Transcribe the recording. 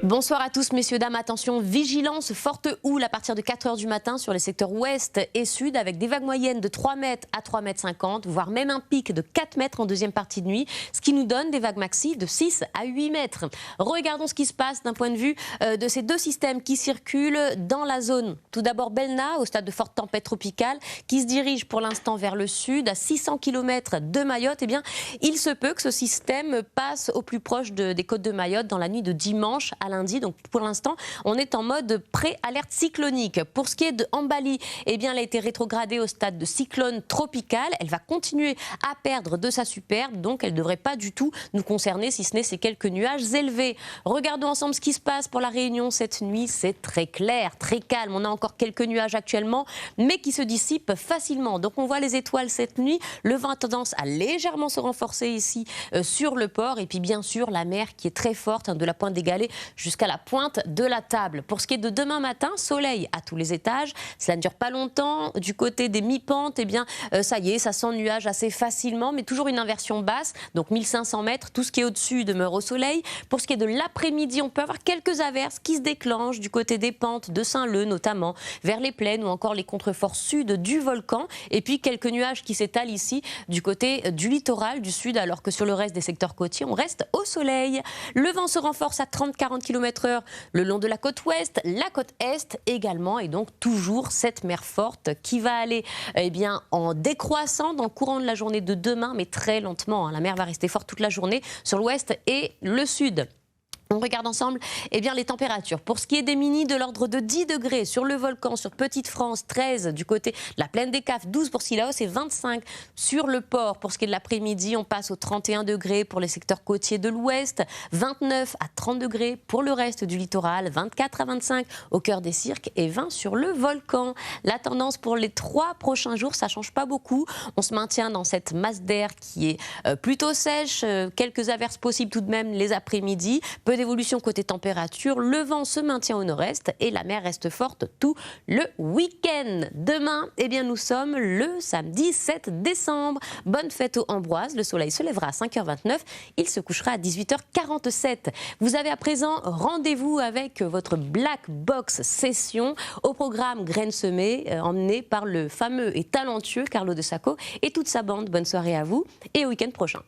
Bonsoir à tous, messieurs, dames. Attention, vigilance, forte houle à partir de 4 h du matin sur les secteurs ouest et sud, avec des vagues moyennes de 3 mètres à 3,50 mètres, voire même un pic de 4 mètres en deuxième partie de nuit, ce qui nous donne des vagues maxi de 6 à 8 mètres. Regardons ce qui se passe d'un point de vue de ces deux systèmes qui circulent dans la zone. Tout d'abord, Belna, au stade de forte tempête tropicale, qui se dirige pour l'instant vers le sud, à 600 km de Mayotte. Eh bien, il se peut que ce système passe au plus proche des côtes de Mayotte dans la nuit de dimanche à lundi. Donc pour l'instant, on est en mode pré-alerte cyclonique. Pour ce qui est de Ambali, eh bien, elle a été rétrogradée au stade de cyclone tropical. Elle va continuer à perdre de sa superbe, donc elle ne devrait pas du tout nous concerner, si ce n'est ces quelques nuages élevés. Regardons ensemble ce qui se passe pour la Réunion cette nuit. C'est très clair, très calme. On a encore quelques nuages actuellement, mais qui se dissipent facilement. Donc on voit les étoiles cette nuit. Le vent a tendance à légèrement se renforcer ici sur le port. Et puis bien sûr, la mer qui est très forte, de la pointe des Galets jusqu'à la pointe de la table. Pour ce qui est de demain matin, soleil à tous les étages. Cela ne dure pas longtemps. Du côté des mi-pentes, eh bien, ça y est, ça sent nuage assez facilement, mais toujours une inversion basse. Donc 1500 mètres, tout ce qui est au-dessus demeure au soleil. Pour ce qui est de l'après-midi, on peut avoir quelques averses qui se déclenchent du côté des pentes de Saint-Leu notamment, vers les plaines ou encore les contreforts sud du volcan. Et puis quelques nuages qui s'étalent ici du côté du littoral du sud, alors que sur le reste des secteurs côtiers, on reste au soleil. Le vent se renforce à 30-40 km/h le long de la côte ouest, la côte est également, et donc toujours cette mer forte qui va aller bien, en décroissant dans le courant de la journée de demain, mais très lentement. La mer va rester forte toute la journée sur l'ouest et le sud. On regarde ensemble bien, les températures. Pour ce qui est des mini, de l'ordre de 10 degrés sur le volcan, sur Petite-France, 13 du côté de la plaine des Caves, 12 pour Sillaos et 25 sur le port. Pour ce qui est de l'après-midi, on passe aux 31 degrés pour les secteurs côtiers de l'ouest, 29 à 30 degrés pour le reste du littoral, 24 à 25 au cœur des cirques et 20 sur le volcan. La tendance pour les 3 prochains jours, ça ne change pas beaucoup. On se maintient dans cette masse d'air qui est plutôt sèche, quelques averses possibles tout de même les après-midi. D'évolution côté température, le vent se maintient au nord-est et la mer reste forte tout le week-end. Demain, nous sommes le samedi 7 décembre. Bonne fête aux Ambroises. Le soleil se lèvera à 5h29. Il se couchera à 18h47. Vous avez à présent rendez-vous avec votre Black Box Session au programme Graines semées, emmené par le fameux et talentueux Carlo De Sacco et toute sa bande. Bonne soirée à vous et au week-end prochain.